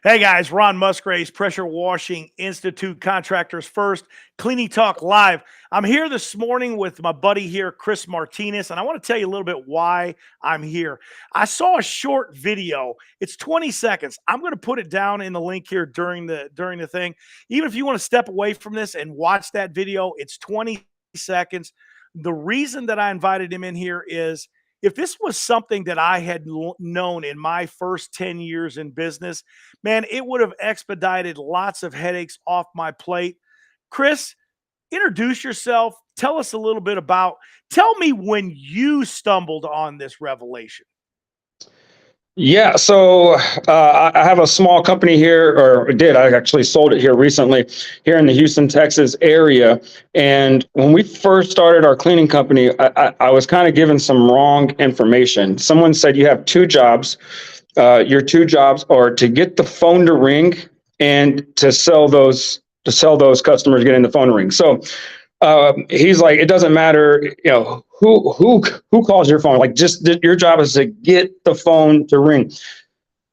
Hey guys, Ron Musgraves, Pressure Washing Institute, Contractors First, Cleaning Talk Live. I'm here this morning with my buddy here, Chris Martinez, and I want to tell you a little bit why I'm here. I saw a short video. It's 20 seconds. I'm going to put it down in the link here during the thing. Even if you want to step away from this and watch that video, it's 20 seconds. The reason that I invited him in here is if this was something that I had known in my first 10 years in business, man, it would have expedited lots of headaches off my plate. Chris, introduce yourself. Tell us a little bit tell me when you stumbled on this revelation. Yeah, so I have a small company here, or did. I actually sold it here recently, here in the Houston, Texas area. And when we first started our cleaning company, I was kind of given some wrong information. Someone said you have two jobs. Your two jobs are to get the phone to ring and to sell those customers getting the phone to ring. So he's like, it doesn't matter, who calls your phone. Like, just your job is to get the phone to ring.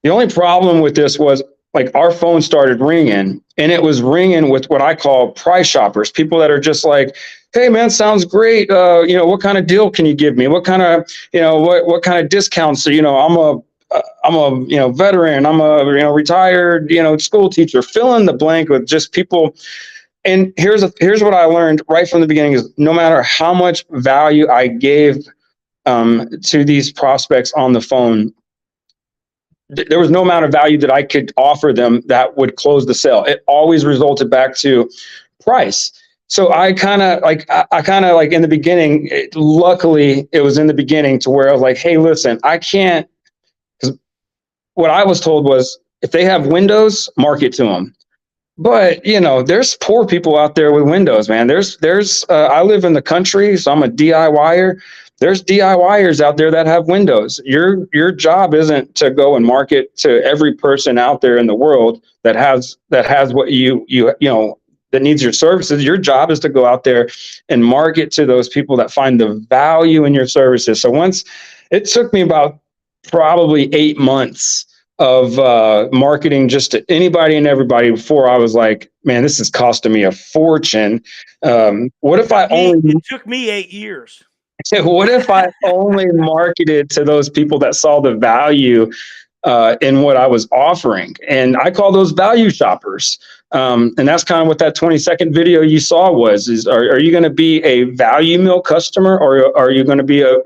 The only problem with this was, like, our phone started ringing, and it was ringing with what I call price shoppers, people that are just like, hey man, sounds great. What kind of deal can you give me? What kind of, what kind of discounts? So, I'm a veteran. I'm a retired school teacher. Fill in the blank with just people. And here's what I learned right from the beginning: is no matter how much value I gave to these prospects on the phone, there was no amount of value that I could offer them that would close the sale. It always resulted back to price. So I kind of like in the beginning, luckily it was in the beginning to where I was like, hey, listen, I can't, because what I was told was, if they have windows, market to them. But there's poor people out there with windows, man. I live in the country, so I'm a DIYer. There's DIYers out there that have windows. Your job isn't to go and market to every person out there in the world that has what that needs your services. Your job is to go out there and market to those people that find the value in your services. So it took me about probably 8 months of marketing just to anybody and everybody before I was like, man, this is costing me a fortune. What if I only It took me 8 years. what if I only marketed to those people that saw the value in what I was offering? And I call those value shoppers. And that's kind of what that 20-second video you saw was, are you going to be a value mill customer, or are you going to be a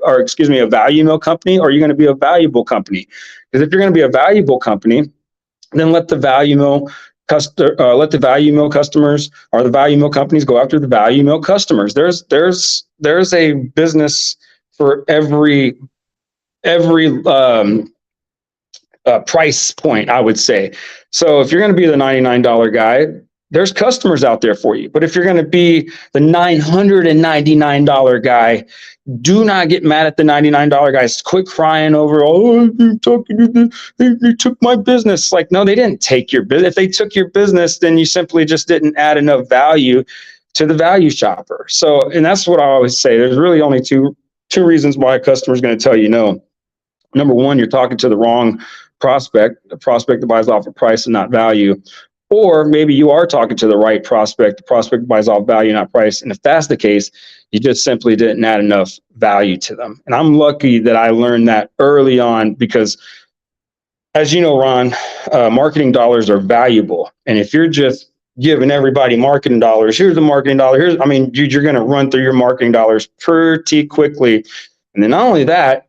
value mill company, or are you going to be a valuable company? Because if you're going to be a valuable company, then let the value mill customers, or the value mill companies, go after the value mill customers. There's a business for every price point, I would say. So if you're going to be the $99 guy, there's customers out there for you. But if you're going to be the $999 guy, do not get mad at the $99 guys. Quit crying over, they took my business. Like, no, they didn't take your business. If they took your business, then you simply just didn't add enough value to the value shopper. So, and that's what I always say. There's really only two reasons why a customer is going to tell you no. Number one, you're talking to the wrong prospect, a prospect that buys off of price and not value. Or maybe you are talking to the right prospect, the prospect buys off value, not price. And if that's the case, you just simply didn't add enough value to them. And I'm lucky that I learned that early on, because, as you know, Ron, marketing dollars are valuable. And if you're just giving everybody marketing dollars, here's the marketing dollar, dude, you're going to run through your marketing dollars pretty quickly. And then not only that,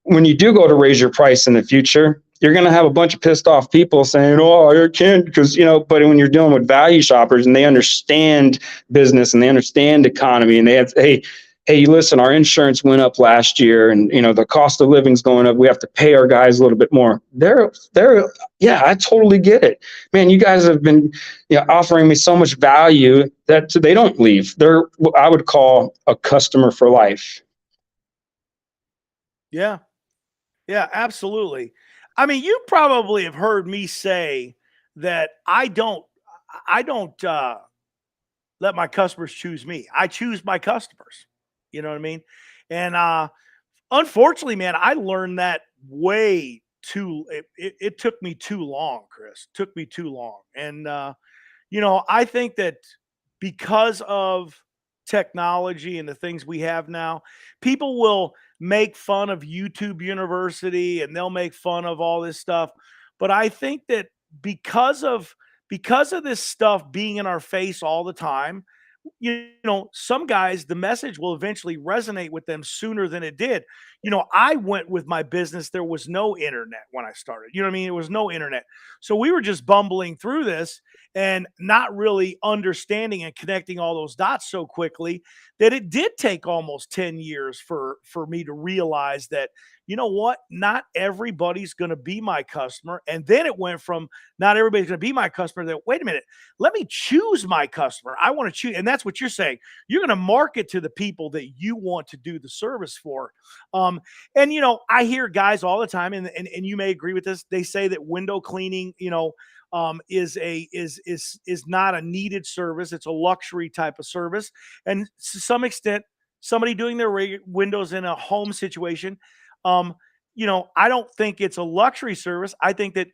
when you do go to raise your price in the future, you're going to have a bunch of pissed off people saying, oh, I can't, because, but when you're dealing with value shoppers and they understand business and they understand economy, and they have, hey, listen, our insurance went up last year, and, the cost of living's going up. We have to pay our guys a little bit more. Yeah, I totally get it, man. You guys have been, offering me so much value that they don't leave. They're what I would call a customer for life. Yeah. Yeah, absolutely. I mean, you probably have heard me say that I don't let my customers choose me. I choose my customers. You know what I mean? And unfortunately, man, I learned that way it took me too long, Chris. Took me too long. And you know, I think that because of technology and the things we have now, people will make fun of YouTube University and they'll make fun of all this stuff. But I think that because of because of this stuff being in our face all the time, you know, some guys, the message will eventually resonate with them sooner than it did. You know, I went with my business. There was no internet when I started. You know what I mean? There was no internet. So we were just bumbling through this and not really understanding and connecting all those dots so quickly that it did take almost 10 years for me to realize that, you know what, not everybody's going to be my customer. And then it went from not everybody's going to be my customer that, wait a minute, let me choose my customer. I want to choose. And that's what you're saying. You're going to market to the people that you want to do the service for. And, you know, I hear guys all the time, and you may agree with this. They say that window cleaning, you know, is not a needed service. It's a luxury type of service. And to some extent, somebody doing their windows in a home situation, you know, I don't think it's a luxury service. I think that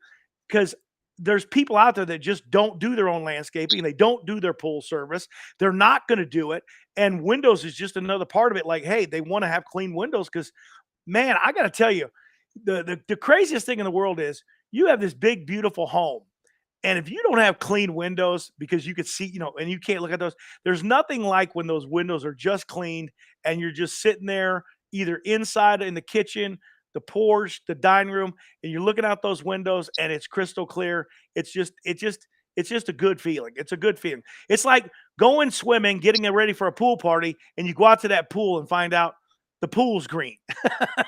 because there's people out there that just don't do their own landscaping. They don't do their pool service. They're not going to do it. And windows is just another part of it. Like, hey, they want to have clean windows because, man, I got to tell you, the craziest thing in the world is you have this big, beautiful home. And if you don't have clean windows because you could see, you know, and you can't look at those, there's nothing like when those windows are just cleaned and you're just sitting there either inside in the kitchen, the porch, the dining room, and you're looking out those windows and it's crystal clear. It's just a good feeling. It's a good feeling. It's like going swimming, getting ready for a pool party, and you go out to that pool and find out the pool's green.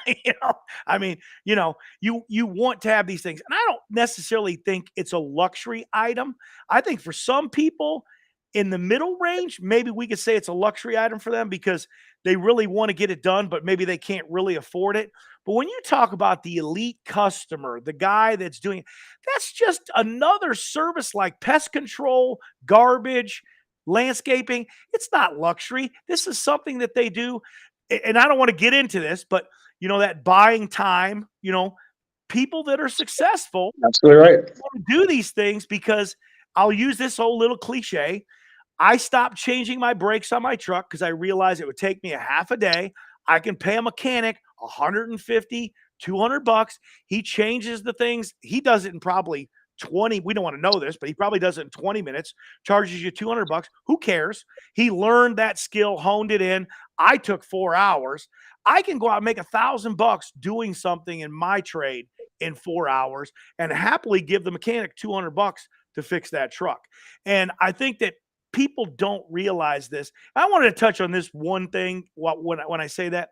You know, I mean, you know, you want to have these things. And I don't necessarily think it's a luxury item. I think for some people in the middle range, maybe we could say it's a luxury item for them because they really want to get it done, but maybe they can't really afford it. But when you talk about the elite customer, the guy that's doing, that's just another service like pest control, garbage, landscaping. It's not luxury. This is something that they do. And I don't want to get into this, but you know, that buying time, you know, people that are successful Absolutely right. want to do these things because I'll use this old little cliche. I stopped changing my brakes on my truck because I realized it would take me a half a day. I can pay a mechanic 150, 200 bucks. He changes the things. He does it in probably 20. We don't want to know this, but he probably does it in 20 minutes, charges you 200 bucks. Who cares? He learned that skill, honed it in. I took 4 hours. I can go out and make $1,000 doing something in my trade in 4 hours and happily give the mechanic 200 bucks to fix that truck. And I think that people don't realize this. I wanted to touch on this one thing when I say that.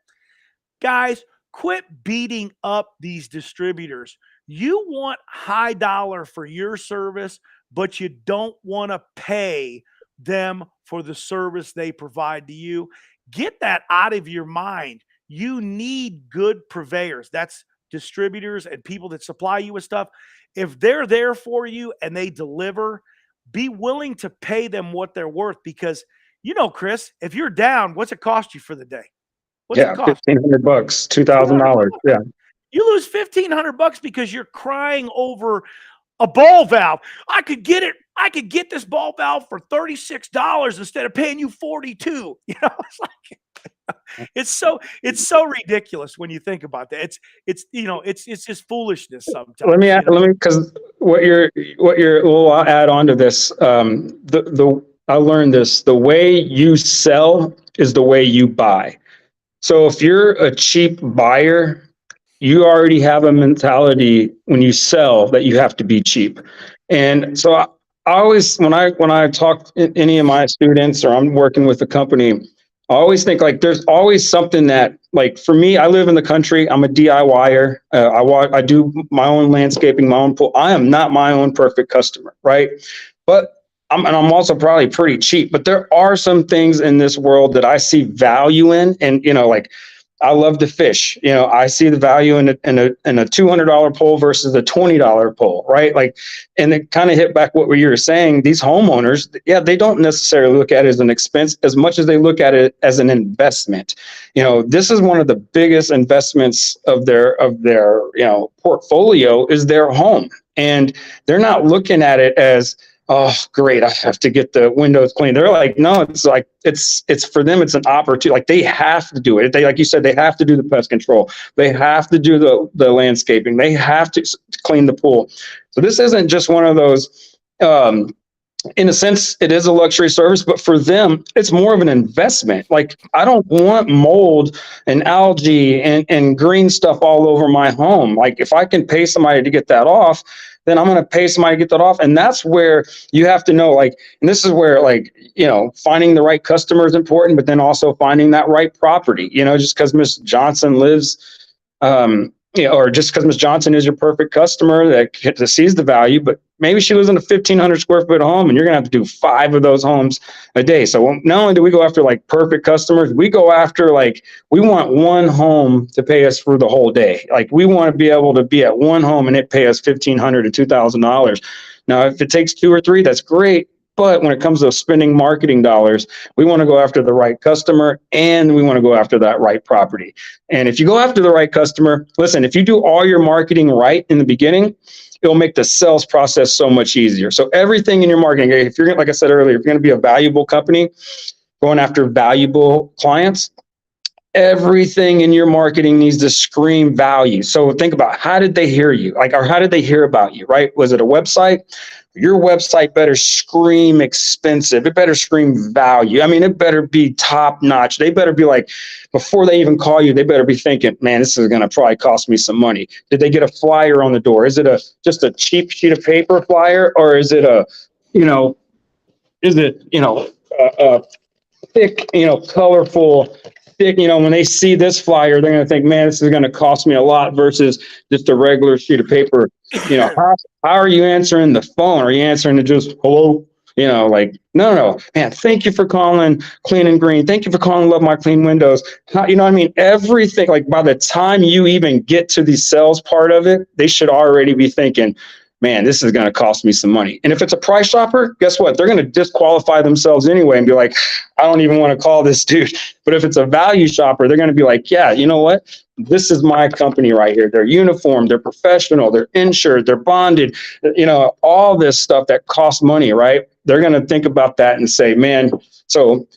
Guys, quit beating up these distributors. You want high dollar for your service, but you don't want to pay them for the service they provide to you. Get that out of your mind. You need good purveyors. That's distributors and people that supply you with stuff. If they're there for you and they deliver, be willing to pay them what they're worth because, you know, Chris, if you're down, what's it cost you for the day? What's Yeah, it cost? $1,500, $2,000. Yeah. You lose $1,500 because you're crying over a ball valve. I could get it. I could get this ball valve for $36 instead of paying you $42. You know, it's like it's so ridiculous when you think about that. It's you know, it's just foolishness sometimes. Let me you know? because well, I'll add on to this. I learned this. The way you sell is the way you buy. So if you're a cheap buyer, you already have a mentality when you sell that you have to be cheap. And so I always, when I talk to any of my students or I'm working with a company, I always think like there's always something that, like for me, I live in the country. I'm a DIYer. I do my own landscaping, my own pool. I am not my own perfect customer, right? But I'm also probably pretty cheap. But there are some things in this world that I see value in, and you know, like I love to fish. I see the value in a $200 pole versus a $20 pole, right? Like, and it kind of hit back what you were saying. These homeowners, yeah, they don't necessarily look at it as an expense as much as they look at it as an investment. This is one of the biggest investments of their portfolio is their home, and they're not looking at it as, oh, great, I have to get the windows cleaned. They're like, no, it's like, it's for them, it's an opportunity. Like, they have to do it. They, like you said, they have to do the pest control. They have to do the landscaping. They have to clean the pool. So this isn't just one of those, in a sense, it is a luxury service, but for them, it's more of an investment. Like, I don't want mold and algae and green stuff all over my home. Like, if I can pay somebody to get that off, then I'm going to pay somebody to get that off. And that's where you have to know, like, and this is where, like, finding the right customer is important, but then also finding that right property. Just because Miss Johnson lives, or just because Miss Johnson is your perfect customer that sees the value, but maybe she lives in a 1,500 square foot home and you're going to have to do 5 of those homes a day. So not only do we go after like perfect customers, we go after, like, we want one home to pay us for the whole day. Like, we want to be able to be at one home and it pay us $1,500 to $2,000. Now, if it takes 2 or 3, that's great. But when it comes to spending marketing dollars, we want to go after the right customer and we want to go after that right property. And if you go after the right customer, listen, if you do all your marketing right in the beginning, it'll make the sales process so much easier. So everything in your marketing, if you're, like I said earlier, if you're going to be a valuable company going after valuable clients, everything in your marketing needs to scream value. So think about, how did they hear you? Like, or how did they hear about you, right? Was it a website? Your website better scream expensive. It better scream value. I mean, it better be top notch. They better be like, before they even call you, they better be thinking, man, this is going to probably cost me some money. Did they get a flyer on the door? Is it just a cheap sheet of paper flyer? Or is it a thick, colorful, thick, when they see this flyer, they're going to think, man, this is going to cost me a lot versus just a regular sheet of paper. How are you answering the phone? Are you answering to just hello? Like, no, man, thank you for calling Clean and Green. Thank you for calling Love My Clean Windows. What I mean? Everything, like, by the time you even get to the sales part of it, they should already be thinking, man, this is going to cost me some money. And if it's a price shopper, guess what? They're going to disqualify themselves anyway and be like, I don't even want to call this dude. But if it's a value shopper, they're going to be like, yeah, you know what? This is my company right here. They're uniformed, they're professional, they're insured, they're bonded, all this stuff that costs money, right? They're going to think about that and say, man, so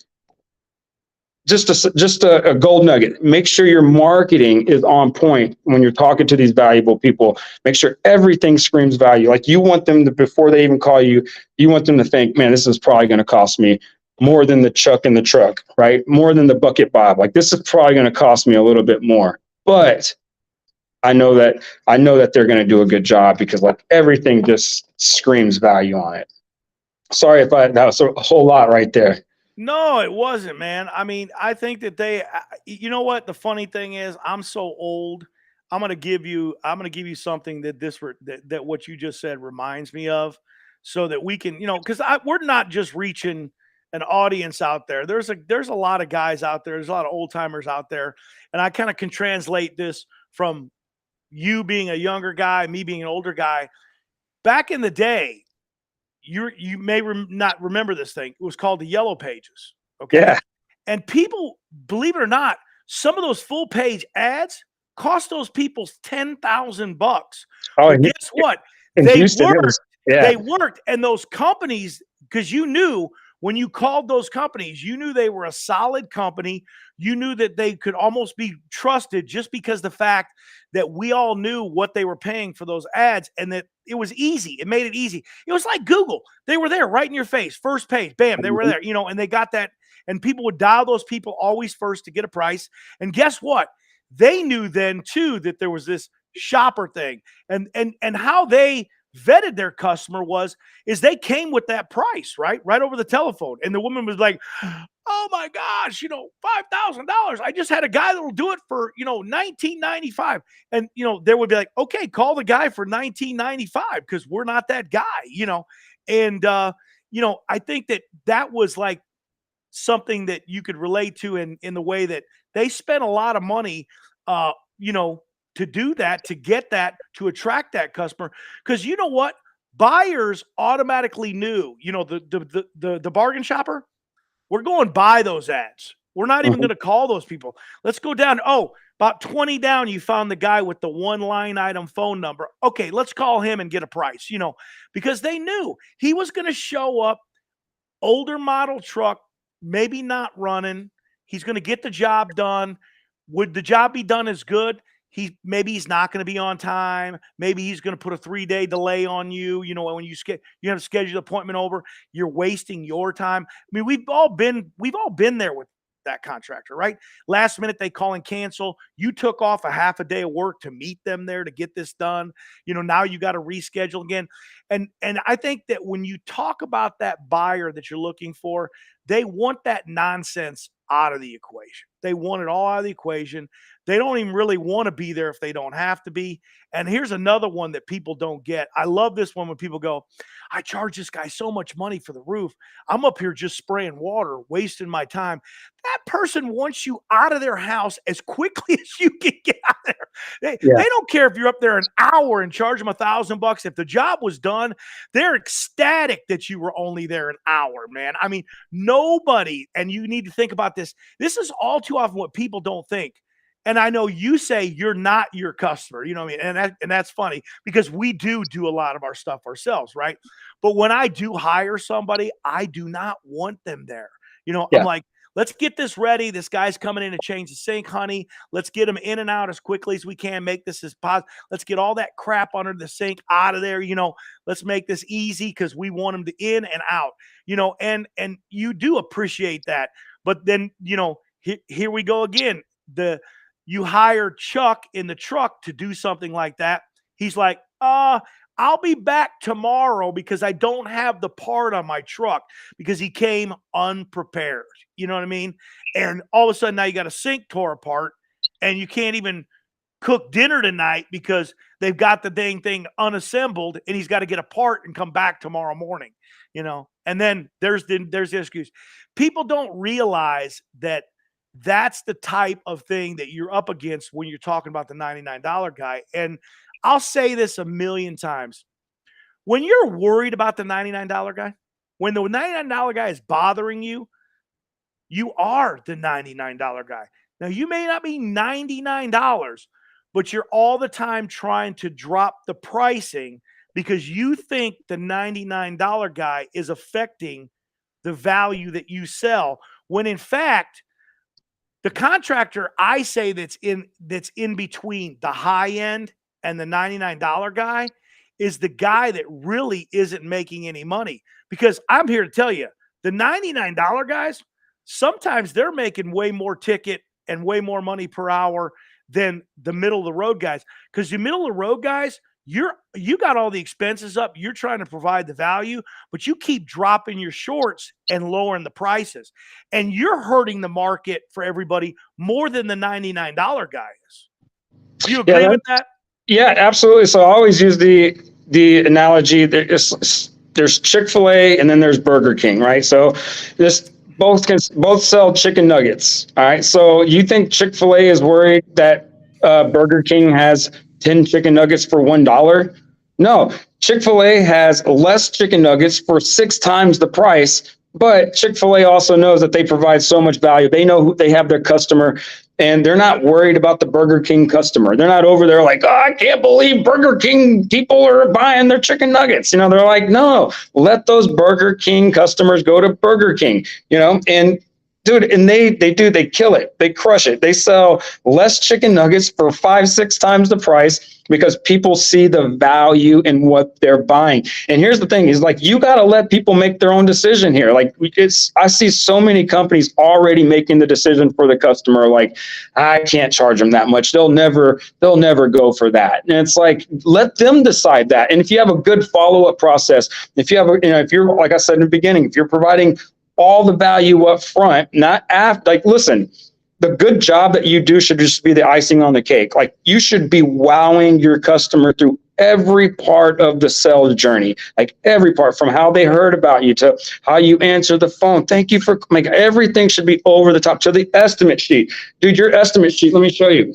just a gold nugget. Make sure your marketing is on point when you're talking to these valuable people. Make sure everything screams value. Like, you want them to, before they even call you, you want them to think, man, this is probably going to cost me more than the chuck in the truck, right? More than the bucket bob. Like, this is probably going to cost me a little bit more, but I know that they're going to do a good job because, like, everything just screams value on it. Sorry if that was a whole lot right there. No, it wasn't, man. I mean, I think that you know what? The funny thing is, I'm so old. I'm going to give you something that what you just said reminds me of, so that we can, because we're not just reaching an audience out there. There's a lot of guys out there. There's a lot of old timers out there. And I kind of can translate this from you being a younger guy, me being an older guy. Back in the day, you may not remember this thing. It was called the Yellow Pages. Okay. Yeah. And people, believe it or not, some of those full page ads cost those people $10,000. Oh, but guess what? They Houston, worked. Yeah. They worked. And those companies, because you knew when you called those companies, you knew they were a solid company. You knew that they could almost be trusted just because the fact that we all knew what they were paying for those ads, and that it was easy. It made it easy. It was like Google. They were there right in your face. First page, bam, they were there, and they got that. And people would dial those people always first to get a price. And guess what? They knew then too that there was this shopper thing, and how they vetted their customer is they came with that price right over the telephone, and the woman was like, oh my gosh, $5,000. I just had a guy that will do it for $1,995, and there would be like, okay, call the guy for $1,995 because we're not that guy, and I think that was like something that you could relate to in the way that they spent a lot of money, you know, to do that, to get that, to attract that customer. Because you know what? Buyers automatically knew, you know, the bargain shopper, we're going by those ads. We're not even Mhm. going to call those people. Let's go down. Oh, about 20 down, you found the guy with the one line item phone number. Okay, let's call him and get a price, you know, because they knew he was going to show up, older model truck, maybe not running. He's going to get the job done. Would the job be done as good? Maybe he's not going to be on time. Maybe he's going to put a 3-day delay on you. You know, when you have to schedule the appointment over, you're wasting your time. I mean, we've all been there with that contractor, right? Last minute they call and cancel. You took off a half a day of work to meet them there to get this done. You know, now you got to reschedule again. And I think that when you talk about that buyer that you're looking for, they want that nonsense out of the equation. They want it all out of the equation. They don't even really want to be there if they don't have to be. And here's another one that people don't get. I love this one when people go, I charge this guy so much money for the roof. I'm up here just spraying water, wasting my time. That person wants you out of their house as quickly as you can get out of there. They don't care if you're up there an hour and charge them $1,000. If the job was done, they're ecstatic that you were only there an hour, man. I mean, nobody, and you need to think about this. This is all too often what people don't think. And I know you say you're not your customer, you know what I mean? And that's funny because we do a lot of our stuff ourselves, right? But when I do hire somebody, I do not want them there. You know, I'm Yeah. like, let's get this ready. This guy's coming in to change the sink, honey. Let's get him in and out as quickly as we can. Make this as positive. Let's get all that crap under the sink out of there. You know, let's make this easy because we want him to in and out. You know, and you do appreciate that. But then, you know, here we go again. You hire Chuck in the truck to do something like that. He's like, I'll be back tomorrow because I don't have the part on my truck because he came unprepared. You know what I mean? And all of a sudden now you got a sink tore apart and you can't even cook dinner tonight because they've got the dang thing unassembled and he's got to get a part and come back tomorrow morning, you know? And then there's the excuse. People don't realize that that's the type of thing that you're up against when you're talking about the $99 guy. And I'll say this a million times. When you're worried about the $99 guy, when the $99 guy is bothering you, you are the $99 guy. Now, you may not be $99, but you're all the time trying to drop the pricing because you think the $99 guy is affecting the value that you sell, when in fact, the contractor I say that's in between the high end and the $99 guy is the guy that really isn't making any money. Because I'm here to tell you, the $99 guys, sometimes they're making way more ticket and way more money per hour than the middle of the road guys. Because the middle of the road guys, you got all the expenses up. You're trying to provide the value, but you keep dropping your shorts and lowering the prices. And you're hurting the market for everybody more than the $99 guy is. Do you agree with that? Yeah, absolutely. So I always use the analogy that there's Chick-fil-A and then there's Burger King, right? So this both sell chicken nuggets. All right. So you think Chick-fil-A is worried that Burger King has 10 chicken nuggets for $1? No, Chick-fil-A has less chicken nuggets for 6 times the price. But Chick-fil-A also knows that they provide so much value. They know who they have their customer, and they're not worried about the Burger King customer. They're not over there like, oh, I can't believe Burger King people are buying their chicken nuggets. You know, they're like, no, let those Burger King customers go to Burger King, you know, and dude, and they kill it. They crush it. They sell less chicken nuggets for 5-6 times the price because people see the value in what they're buying. And here's the thing is like, you got to let people make their own decision here. Like I see so many companies already making the decision for the customer. Like, I can't charge them that much. They'll never go for that. And it's like, let them decide that. And if you have a good follow-up process, if you have, if you're, like I said in the beginning, if you're providing all the value up front, not after, like, listen, the good job that you do should just be the icing on the cake. Like, you should be wowing your customer through every part of the sales journey, like every part, from how they heard about you to how you answer the phone. Thank you for, like, everything should be over the top, to the estimate sheet. Dude, your estimate sheet, let me show you.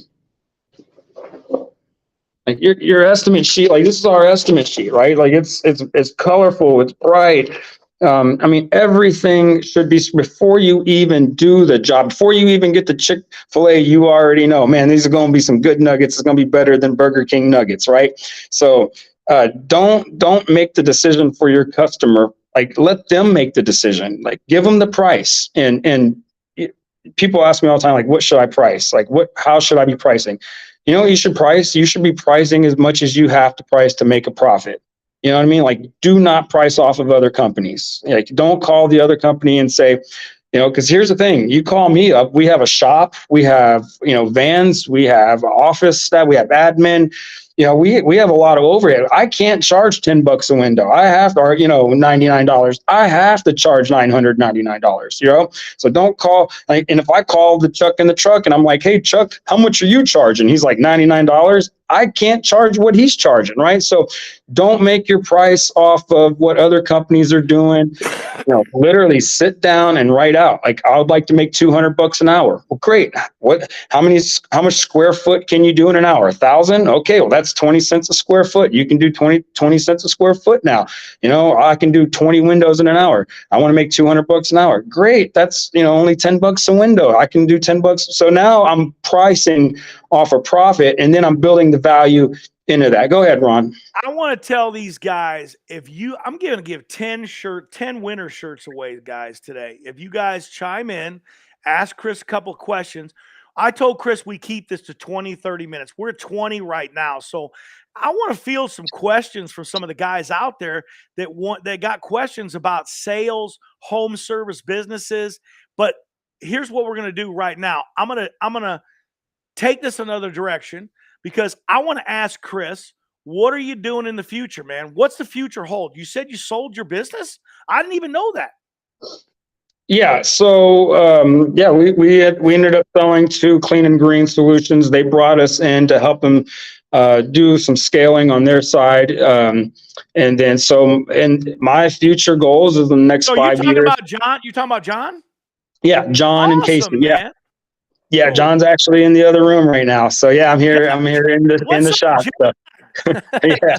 Like your estimate sheet, like this is our estimate sheet, right? Like it's colorful, it's bright. I mean, everything should be, before you even do the job, before you even get the Chick-fil-A, you already know, man, these are going to be some good nuggets. It's going to be better than Burger King nuggets, right? So don't make the decision for your customer. Like, let them make the decision. Like, give them the price. And people ask me all the time, like, what should I price? Like, how should I be pricing? You know, you should price. You should be pricing as much as you have to price to make a profit. You know what I mean? Like, do not price off of other companies. Like, don't call the other company and say, you know, because here's the thing: you call me up. We have a shop. We have, you know, vans. We have office staff. We have admin. You know, we have a lot of overhead. I can't charge $10 a window. I have to, or, you know, $99. I have to charge $999. You know, so don't call. Like, and if I call the Chuck in the truck and I'm like, hey Chuck, how much are you charging? He's like $99. I can't charge what he's charging, right? So don't make your price off of what other companies are doing. You know, literally sit down and write out, like, I would like to make $200 an hour. Well, great. How much square foot can you do in an hour? 1,000? Okay, well, that's 20 cents a square foot. You can do 20 cents a square foot now. You know, I can do 20 windows in an hour. I want to make $200 an hour. Great. That's, you know, only $10 a window. I can do $10. So now I'm pricing off a profit, and then I'm building the value into that. Go ahead, Ron. I want to tell these guys, I'm going to give 10 winter shirts away, guys, today. If you guys chime in, ask Chris a couple of questions. I told Chris we keep this to 20, 30 minutes. We're at 20 right now. So I want to field some questions from some of the guys out there that got questions about sales, home service businesses. But here's what we're going to do right now. I'm going to take this another direction, because I want to ask Chris, what are you doing in the future, man? What's the future hold? You said you sold your business? I didn't even know that. Yeah. So, we ended up selling to Clean and Green Solutions. They brought us in to help them do some scaling on their side. And my future goals is the next 5 years. About John? You talking about John? Yeah. John and Casey. Man. Yeah. Yeah, John's actually in the other room right now. So yeah, I'm here. I'm here in the shop. So. Yeah,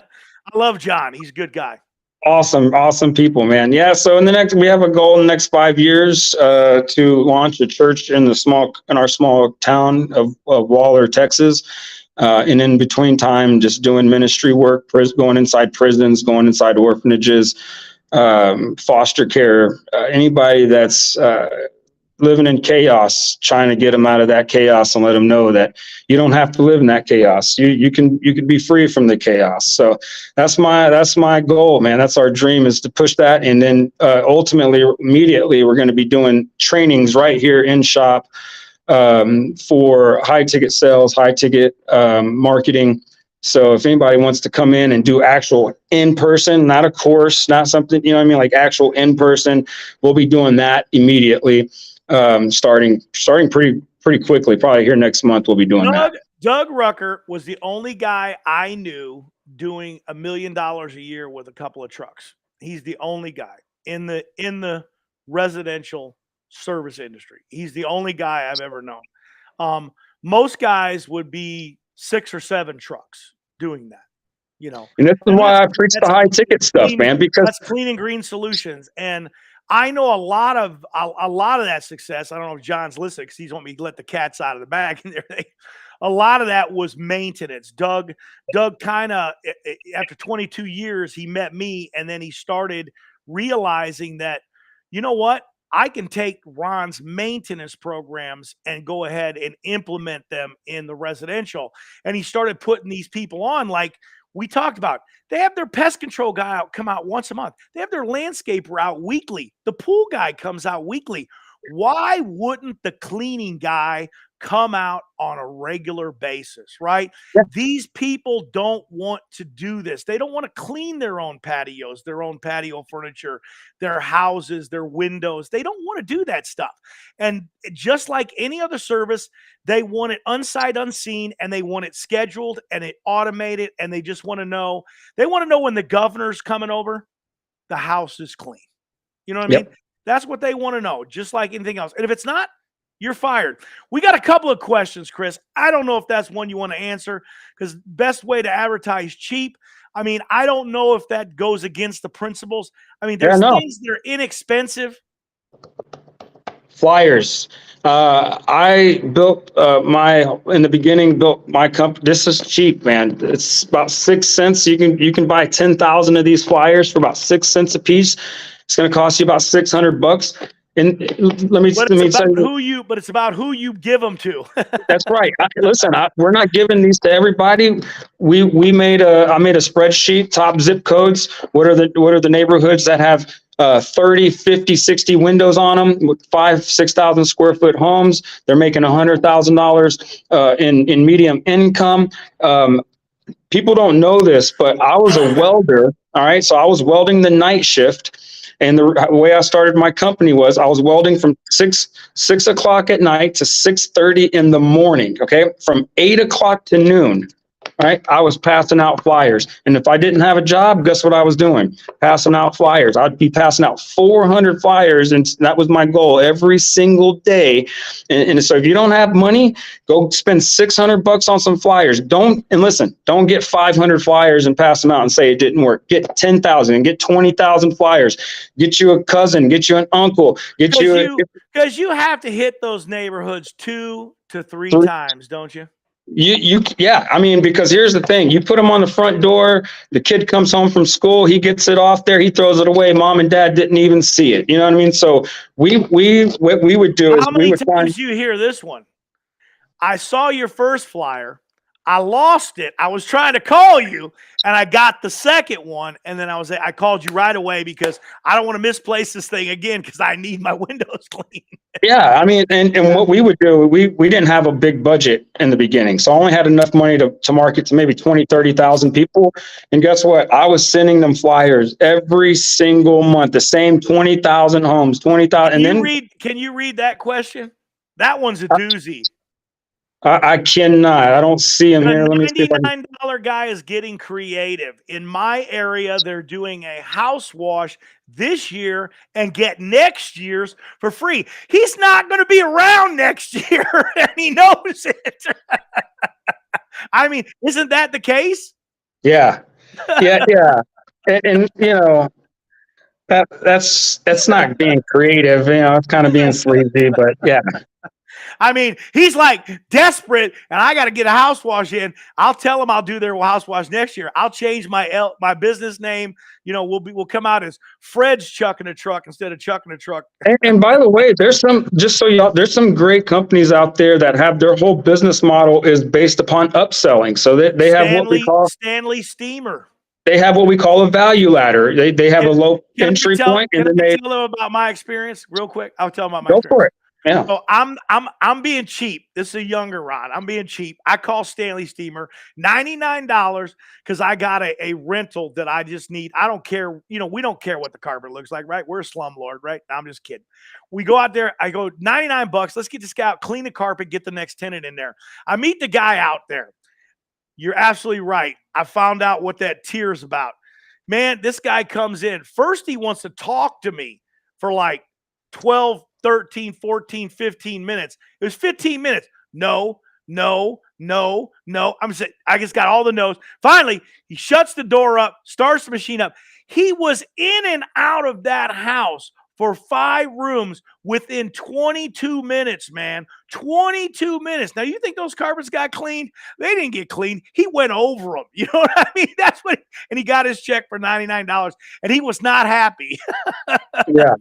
I love John. He's a good guy. Awesome people, man. Yeah. So we have a goal in the next 5 years to launch a church in our small town of Waller, Texas. And in between time, just doing ministry work, going inside prisons, going inside orphanages, foster care, anybody that's living in chaos, trying to get them out of that chaos and let them know that you don't have to live in that chaos. You can be free from the chaos. So that's my goal, man. That's our dream, is to push that. And then ultimately, immediately, we're going to be doing trainings right here in shop for high ticket sales, high ticket marketing. So if anybody wants to come in and do actual in-person, not a course, not something, you know what I mean, like actual in-person, we'll be doing that immediately. Starting pretty quickly, probably here next month, we'll be doing that. Doug Rucker was the only guy I knew doing $1 million a year with a couple of trucks. He's the only guy in the residential service industry. He's the only guy I've ever known. Most guys would be 6 or 7 trucks doing that, you know. And this is why I preach the high ticket stuff, man, because that's Clean and Green Solutions. And I know a lot of that success. I don't know if John's listening, because he's want me to let the cats out of the bag and everything. A lot of that was maintenance. Doug kind of, after 22 years, he met me, and then he started realizing that, you know what? I can take Ron's maintenance programs and go ahead and implement them in the residential. And he started putting these people on, like we talked about. They have their pest control guy come out once a month. They have their landscaper out weekly. The pool guy comes out weekly. Why wouldn't the cleaning guy come out on a regular basis, right? Yeah. These people don't want to do this. They don't want to clean their own patios, their own patio furniture, their houses, their windows. They don't want to do that stuff. And just like any other service, they want it unsight unseen, and they want it scheduled and it automated, and they just want to know. They want to know when the governor's coming over, the house is clean. You know what I mean? Yep. That's what they want to know, just like anything else. And if it's not, you're fired. We got a couple of questions, Chris. I don't know if that's one you want to answer, because best way to advertise cheap. I mean, I don't know if that goes against the principles. I mean, Yeah, there's no. things that are inexpensive. Flyers. I built in the beginning, built my company. This is cheap, man. It's about 6 cents. You can buy 10,000 of these flyers for about 6 cents a piece. It's going to cost you about $600. And let me But tell you, it's about who you give them to. that's right. Listen, we're not giving these to everybody. I made a spreadsheet, top zip codes. What are the neighborhoods that have 30, 50, 60 windows on them with 6,000 square foot homes? They're making $100,000 in medium income. People don't know this, but I was a welder. All right. So I was welding the night shift. And the way I started my company was I was welding from 6 o'clock at night to 6:30 in the morning. Okay. From 8 o'clock to noon. Right. I was passing out flyers. And if I didn't have a job, guess what I was doing? Passing out flyers. I'd be passing out 400 flyers. And that was my goal every single day. And so if you don't have money, go spend $600 on some flyers. Don't get 500 flyers and pass them out and say it didn't work. Get 10,000 and get 20,000 flyers. Get you a cousin, get you an uncle, Because you have to hit those neighborhoods 2 to 3 times, don't you? Yeah. I mean, because here's the thing: you put them on the front door. The kid comes home from school, he gets it off there, he throws it away. Mom and dad didn't even see it. You know what I mean? So what we would do is how many times do you hear this one? I saw your first flyer. I lost it. I was trying to call you, and I got the second one, and then I called you right away because I don't want to misplace this thing again because I need my windows clean. Yeah, I mean, and what we would do, we didn't have a big budget in the beginning, so I only had enough money to market to maybe 20, 30,000 people. And guess what? I was sending them flyers every single month, the same 20,000 homes, 20,000. Can you read that question? That one's a doozy. I cannot. I don't see him here. Let me see if I can. $99 guy is getting creative. In my area, they're doing a house wash this year and get next year's for free. He's not going to be around next year, and he knows it. I mean, isn't that the case? Yeah. And that's not being creative. It's kind of being sleazy, but yeah. I mean, he's like desperate, and I got to get a house wash in. I'll tell him I'll do their house wash next year. I'll change my business name. We'll come out as Fred's Chucking a Truck instead of Chucking a Truck. And by the way, there's some great companies out there that have their whole business model is based upon upselling. So they have what we call Stanley Steamer. They have what we call a value ladder. They have a low entry point, and then they tell them about my experience real quick. I'll tell them about my go experience. for it. Yeah. So I'm being cheap. This is a younger Ron. I'm being cheap. I call Stanley Steamer $99 because I got a rental that I just need. I don't care. We don't care what the carpet looks like, right? We're a slumlord, right? No, I'm just kidding. We go out there. I go $99. Let's get this guy out, clean the carpet, get the next tenant in there. I meet the guy out there. You're absolutely right. I found out what that tier's about. Man, this guy comes in. First, he wants to talk to me for like 12, 13, 14, 15 minutes. It was 15 minutes. No. I just got all the no's. Finally, he shuts the door up, starts the machine up. He was in and out of that house for 5 rooms within 22 minutes, man. 22 minutes. Now, you think those carpets got cleaned? They didn't get cleaned. He went over them. You know what I mean? And he got his check for $99, and he was not happy. Yeah.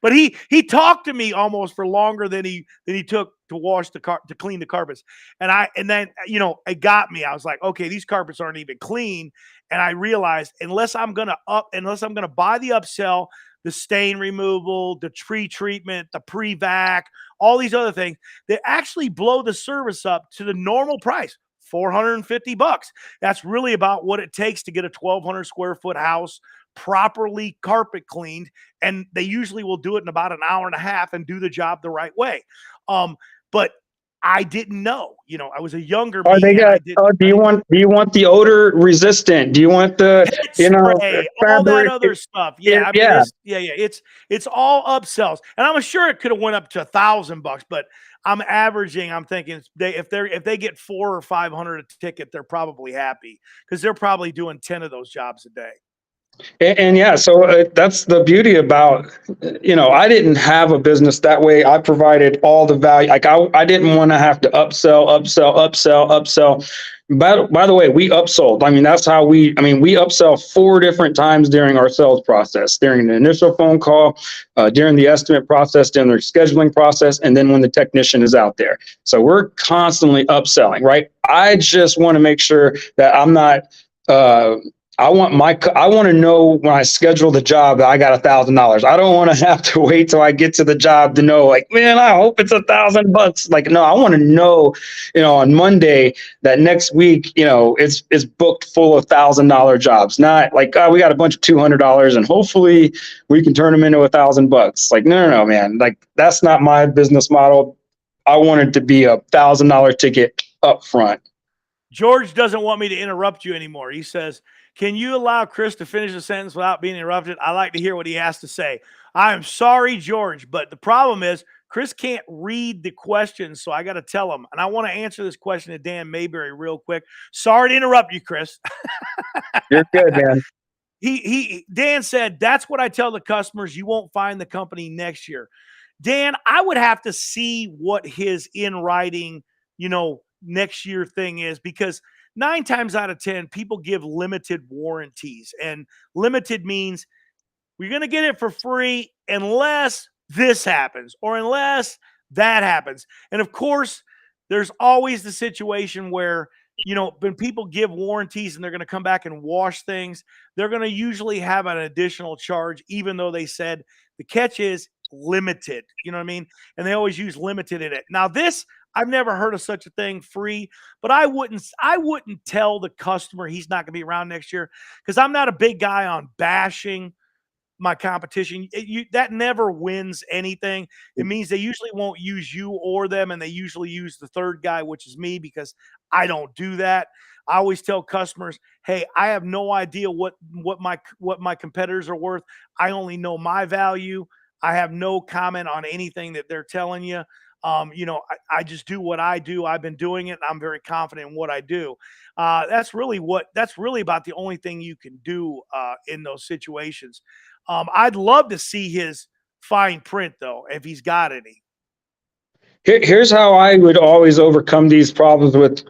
But he talked to me almost for longer than he took to clean the carpets. And then it got me. I was like, okay, these carpets aren't even clean. And I realized unless I'm gonna buy the upsell, the stain removal, the tree treatment, the pre-vac, all these other things, they actually blow the service up to the normal price, $450. That's really about what it takes to get a 1,200 square foot house properly carpet cleaned. And they usually will do it in about an hour and a half and do the job the right way. But I didn't know, I was a younger Or me, they and got, do you want the odor resistant? Do you want the, spray, all that fabric? other stuff. Yeah, I mean, Yeah. it's all upsells, and I'm sure it could have went up to $1,000, but I'm averaging. I'm thinking if they get 400 or 500 a ticket, they're probably happy because they're probably doing 10 of those jobs a day. And yeah, so that's the beauty about, I didn't have a business that way. I provided all the value. Like I didn't want to have to upsell. By the way, we upsold. I mean, that's how we upsell 4 different times during our sales process, during the initial phone call, during the estimate process, during the scheduling process, and then when the technician is out there. So we're constantly upselling, right? I just want to make sure that I'm not, I want to know when I schedule the job that I got $1,000. I don't want to have to wait till I get to the job to know, like, man, I hope it's $1,000. Like, no, I want to know, on Monday that next week, it's booked full of $1,000 jobs. Not like, oh, we got a bunch of $200 and hopefully we can turn them into $1,000. Like, no, man. Like, that's not my business model. I want it to be $1,000 ticket up front. George doesn't want me to interrupt you anymore. He says, can you allow Chris to finish the sentence without being interrupted? I like to hear what he has to say. I am sorry, George, but the problem is Chris can't read the questions, so I got to tell him. And I want to answer this question to Dan Mayberry real quick. Sorry to interrupt you, Chris. You're good, man. Dan said, that's what I tell the customers. You won't find the company next year. Dan, I would have to see what his in writing, next year thing is, because 9 times out of 10, people give limited warranties, and limited means we're going to get it for free unless this happens or unless that happens. And of course, there's always the situation where, when people give warranties and they're going to come back and wash things, they're going to usually have an additional charge, even though they said the catch is limited, you know what I mean? And they always use limited in it. Now this, I've never heard of such a thing, free, but I wouldn't tell the customer he's not going to be around next year, because I'm not a big guy on bashing my competition. That never wins anything. It means they usually won't use you or them, and they usually use the third guy, which is me, because I don't do that. I always tell customers, hey, I have no idea what my competitors are worth. I only know my value. I have no comment on anything that they're telling you. I just do what I do. I've been doing it, and I'm very confident in what I do. That's really about the only thing you can do in those situations. I'd love to see his fine print, though, if he's got any. Here's how I would always overcome these problems I'd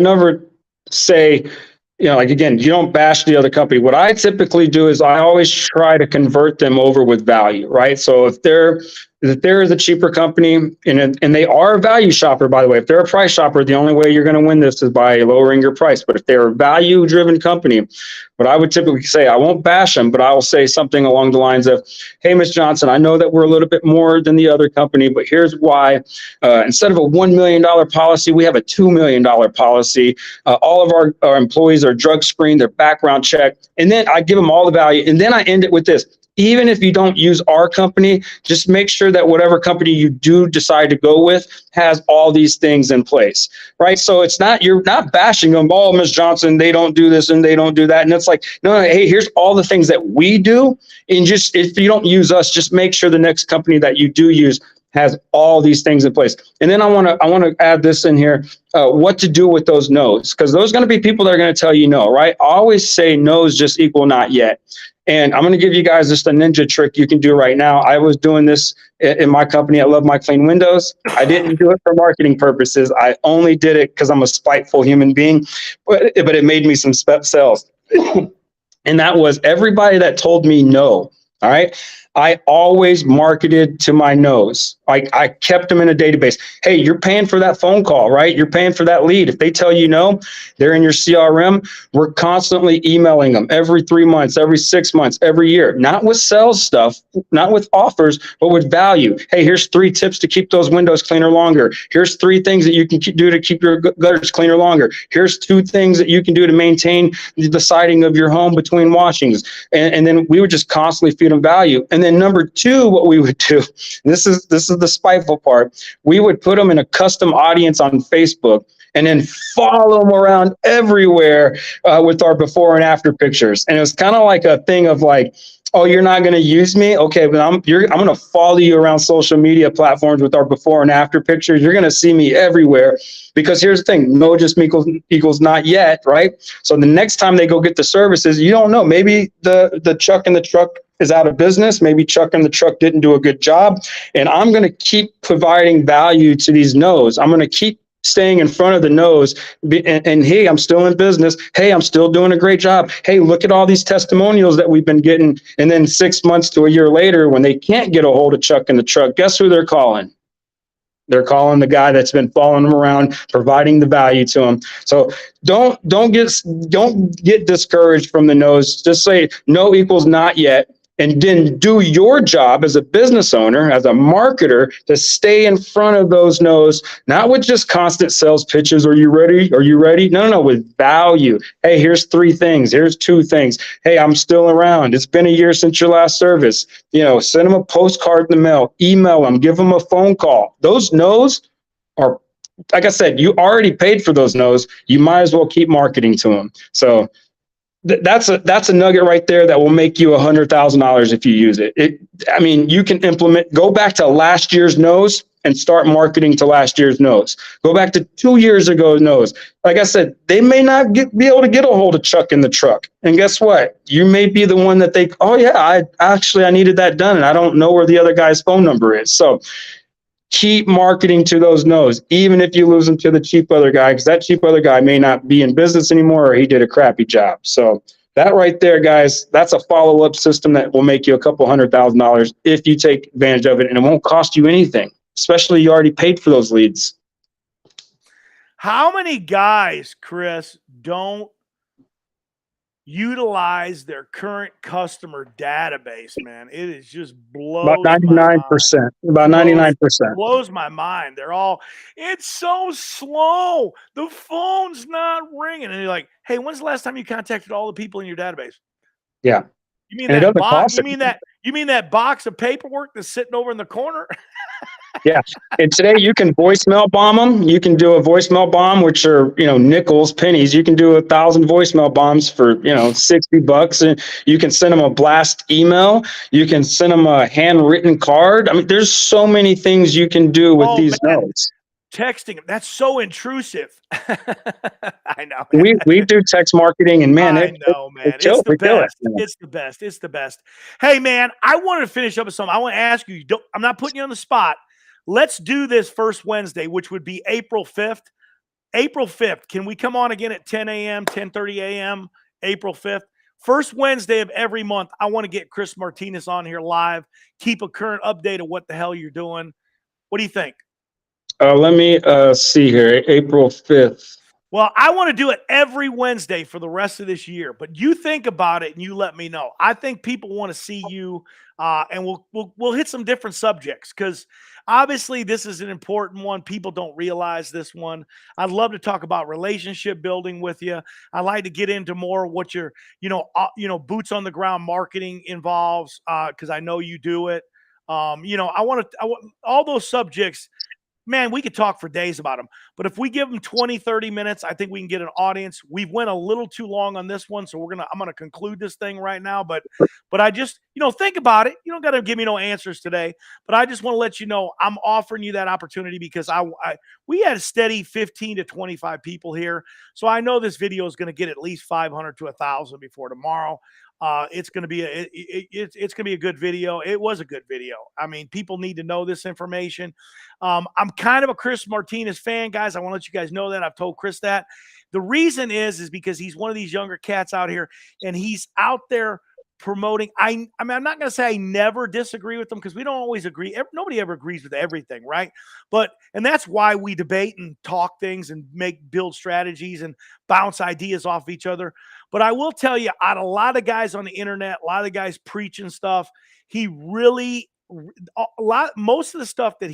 never say, again, you don't bash the other company. What I typically do is I always try to convert them over with value, right? So if there is a cheaper company, and they are a value shopper, by the way, if they're a price shopper, the only way you're going to win this is by lowering your price. But if they're a value driven company, what I would typically say, I won't bash them, but I will say something along the lines of, hey, Ms. Johnson, I know that we're a little bit more than the other company, but here's why. Instead of a $1 million policy, we have a $2 million policy. All of our employees are drug screened, their background checked, and then I give them all the value. And then I end it with this. Even if you don't use our company, just make sure that whatever company you do decide to go with has all these things in place, right? So you're not bashing them. Oh, Ms. Johnson, they don't do this and they don't do that. And it's like, no, hey, here's all the things that we do. And just, if you don't use us, just make sure the next company that you do use has all these things in place. And then I want to add this in here, what to do with those no's, because those are going to be people that are going to tell you no, right? I always say no's just equal not yet. And I'm going to give you guys just a ninja trick you can do right now. I was doing this in my company. I love my clean windows. I didn't do it for marketing purposes. I only did it because I'm a spiteful human being, but it made me some sales. And that was everybody that told me no. All right. I always marketed to my nose. I kept them in a database. Hey, you're paying for that phone call, right? You're paying for that lead. If they tell you no, they're in your CRM. We're constantly emailing them every 3 months, every 6 months, every year, not with sales stuff, not with offers, but with value. Hey, here's 3 tips to keep those windows cleaner longer. Here's 3 things that you can do to keep your gutters cleaner longer. Here's 2 things that you can do to maintain the siding of your home between washings. And then we would just constantly feed them value. And then number 2, what we would do, this is the spiteful part, we would put them in a custom audience on Facebook and then follow them around everywhere with our before and after pictures. And it was kind of like a thing of like, oh, you're not going to use me? Okay, but I'm going to follow you around social media platforms with our before and after pictures. You're going to see me everywhere, because here's the thing, no just equals not yet, right? So the next time they go get the services, you don't know. Maybe the Chuck in the Truck is out of business. Maybe Chuck in the Truck didn't do a good job. And I'm going to keep providing value to these no's. I'm going to keep staying in front of the nose and hey, I'm still in business. Hey, I'm still doing a great job. Hey, look at all these testimonials that we've been getting. And then 6 months to a year later, when they can't get a hold of Chuck in the Truck, guess who they're calling? They're calling the guy that's been following them around, providing the value to them. So don't get discouraged from the no's. Just say no equals not yet. And then do your job as a business owner, as a marketer, to stay in front of those no's, not with just constant sales pitches. Are you ready? Are you ready? No, with value. Hey, here's 3 things. Here's 2 things. Hey, I'm still around. It's been a year since your last service. Send them a postcard in the mail, email them, give them a phone call. Those no's are, like I said, you already paid for those no's. You might as well keep marketing to them. So that's a nugget right there that will make you $100,000 if you use it. You can go back to last year's no's and start marketing to last year's no's. Go back to 2 years ago no's. Like I said, they may not be able to get a hold of Chuck in the Truck. And guess what? You may be the one that I needed that done and I don't know where the other guy's phone number is. So keep marketing to those no's, even if you lose them to the cheap other guy, because that cheap other guy may not be in business anymore or he did a crappy job. So that right there, guys, that's a follow-up system that will make you a couple $100,000 if you take advantage of it, and it won't cost you anything, especially you already paid for those leads. How many guys, Chris, don't utilize their current customer database, man? It is just blows about 99%. About 99%. Blows my mind. It's so slow. The phone's not ringing. And you're like, hey, when's the last time you contacted all the people in your database? Yeah. You mean that box? You mean that box of paperwork that's sitting over in the corner? Yeah. And today you can voicemail bomb them. You can do a voicemail bomb, which are, nickels, pennies. You can do 1,000 voicemail bombs for, $60. And you can send them a blast email. You can send them a handwritten card. There's so many things you can do with these notes. Texting them, that's so intrusive. I know. We do text marketing, and man, I know, man. It's the best. It's the best. It's the best. Hey, man, I wanted to finish up with something. I want to ask you. I'm not putting you on the spot. Let's do this first Wednesday, which would be April 5th. April 5th. Can we come on again at 10 a.m., 10:30 a.m., April 5th? First Wednesday of every month, I want to get Chris Martinez on here live, keep a current update of what the hell you're doing. What do you think? Let me see here. April 5th. Well, I want to do it every Wednesday for the rest of this year, but you think about it and you let me know. I think people want to see you, and we'll hit some different subjects because obviously this is an important one. People don't realize this one. I'd love to talk about relationship building with you. I'd like to get into more what your, boots on the ground marketing involves, because I know you do it. I want all those subjects. Man, we could talk for days about them, but if we give them 20, 30 minutes, I think we can get an audience. We've went a little too long on this one, so I'm going to conclude this thing right now, but I just, think about it. You don't got to give me no answers today, but I just want to let you know I'm offering you that opportunity because we had a steady 15 to 25 people here. So I know this video is going to get at least 500 to 1,000 before tomorrow. It's going to be it's going to be a good video. It was a good video. People need to know this information. I'm kind of a Chris Martinez fan, guys. I want to let you guys know that. I've told Chris that. The reason is because he's one of these younger cats out here, and he's out there promoting. I mean, I'm not going to say I never disagree with them because we don't always agree. Nobody ever agrees with everything, right? And that's why we debate and talk things and build strategies and bounce ideas off each other. But I will tell you, out of a lot of guys on the internet, a lot of guys preaching stuff, he really, most of the stuff that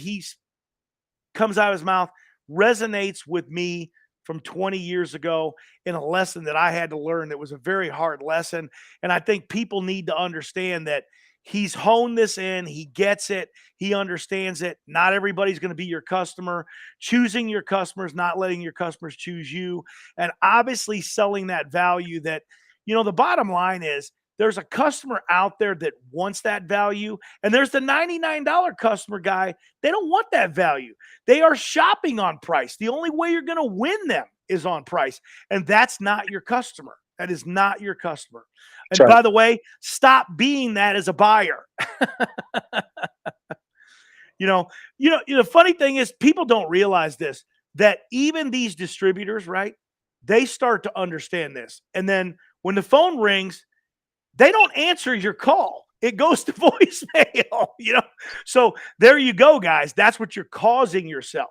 comes out of his mouth resonates with me from 20 years ago in a lesson that I had to learn that was a very hard lesson. And I think people need to understand that he's honed this in, he gets it, he understands it. Not everybody's going to be your customer. Choosing your customers, not letting your customers choose you, and obviously selling that value that, the bottom line is there's a customer out there that wants that value, and there's the $99 customer guy. They don't want that value. They are shopping on price. The only way you're going to win them is on price, and that's not your customer. That is not your customer. And by the way, stop being that as a buyer. The funny thing is people don't realize this, that even these distributors, right? They start to understand this. And then when the phone rings, they don't answer your call. It goes to voicemail, So there you go, guys. That's what you're causing yourself,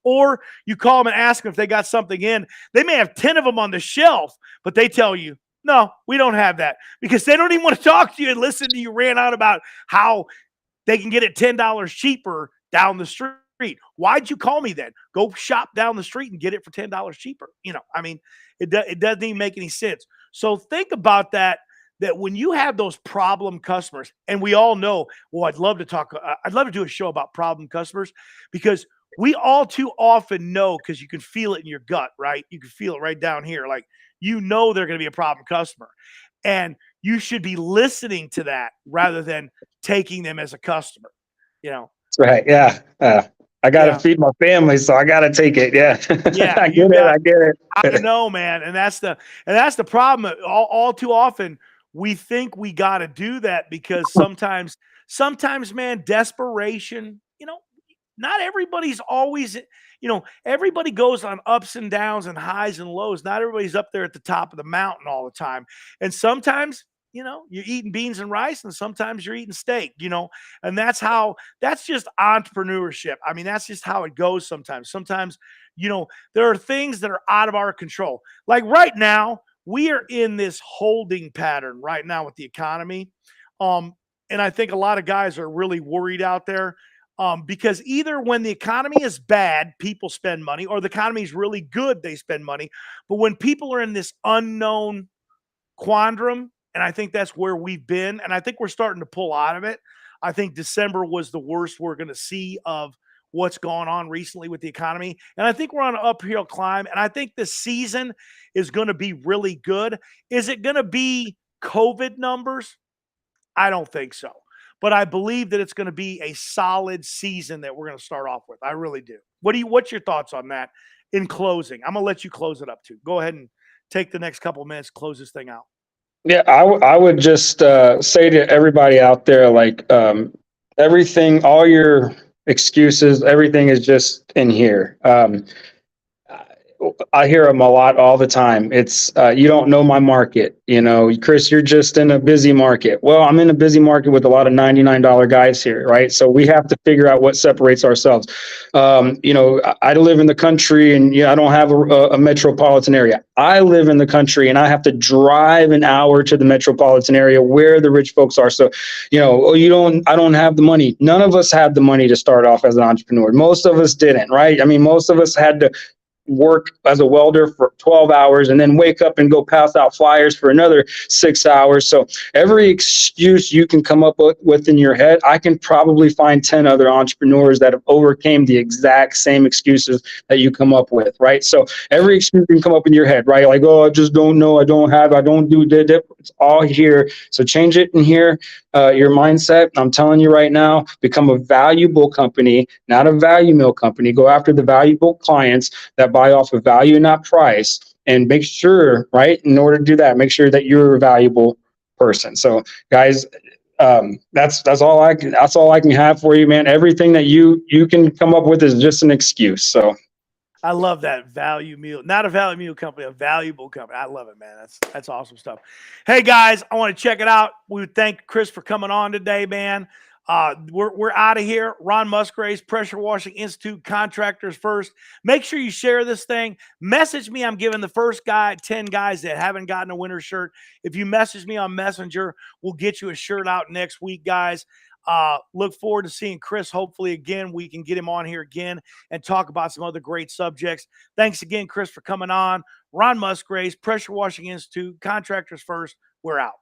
or you call them and ask them if they got something in. They may have 10 of them on the shelf, but they tell you, no, we don't have that, because they don't even want to talk to you and listen to you rant out about how they can get it $10 cheaper down the street. Why'd you call me then? Go shop down the street and get it for $10 cheaper. It doesn't even make any sense. So think about that when you have those problem customers, and we all know, I'd love to do a show about problem customers, because we all too often know, because you can feel it in your gut, right? You can feel it right down here. Like, they're going to be a problem customer, and you should be listening to that rather than taking them as a customer, That's right. Yeah. I got to feed my family, so I got to take it. Yeah. Yeah. I get it. I know, man. And that's the problem. All too often, we think we got to do that because sometimes, man, desperation, not everybody's always, everybody goes on ups and downs and highs and lows. Not everybody's up there at the top of the mountain all the time. And sometimes, you're eating beans and rice, and sometimes you're eating steak, and that's just entrepreneurship. I mean, that's just how it goes sometimes. Sometimes, there are things that are out of our control. Like right now, we are in this holding pattern right now with the economy. And I think a lot of guys are really worried out there. Because either when the economy is bad, people spend money, or the economy is really good, they spend money. But when people are in this unknown quandrum, and I think that's where we've been, and I think we're starting to pull out of it. I think December was the worst we're going to see of what's gone on recently with the economy. And I think we're on an uphill climb, and I think the season is going to be really good. Is it going to be COVID numbers? I don't think so. But I believe that it's going to be a solid season that we're going to start off with. I really do. What's your thoughts on that in closing? I'm going to let you close it up too. Go ahead and take the next couple of minutes, close this thing out. Yeah, I would just say to everybody out there, like, everything, all your excuses, everything is just in here. I hear them a lot all the time. It's, you don't know my market. Chris, you're just in a busy market. Well, I'm in a busy market with a lot of $99 guys here, right? So we have to figure out what separates ourselves. I live in the country, and I don't have a metropolitan area. I live in the country, and I have to drive an hour to the metropolitan area where the rich folks are. So, I don't have the money. None of us had the money to start off as an entrepreneur. Most of us didn't, right? I mean, most of us had to work as a welder for 12 hours and then wake up and go pass out flyers for another 6 hours. So every excuse you can come up with in your head, I can probably find 10 other entrepreneurs that have overcame the exact same excuses that you come up with, right? So every excuse can come up in your head, right? Like, I just don't know, I don't have, I don't do that. It's all here. So change it in here, your mindset. I'm telling you right now, become a valuable company, not a value mill company. Go after the valuable clients that buy off of value, not price, and make sure, right, in order to do that, make sure that you're a valuable person. So guys, that's all I can have for you, man. Everything that you can come up with is just an excuse. So I love that value meal. Not a value meal company, a valuable company. I love it, man. That's awesome stuff. Hey guys, I want to check it out. We would thank Chris for coming on today, man. We're out of here. Ron Musgraves, Pressure Washing Institute, Contractors First. Make sure you share this thing. Message me. I'm giving the first 10 guys that haven't gotten a winter shirt. If you message me on Messenger, we'll get you a shirt out next week, guys. Look forward to seeing Chris. Hopefully, again, we can get him on here again and talk about some other great subjects. Thanks again, Chris, for coming on. Ron Musgraves, Pressure Washing Institute, Contractors First. We're out.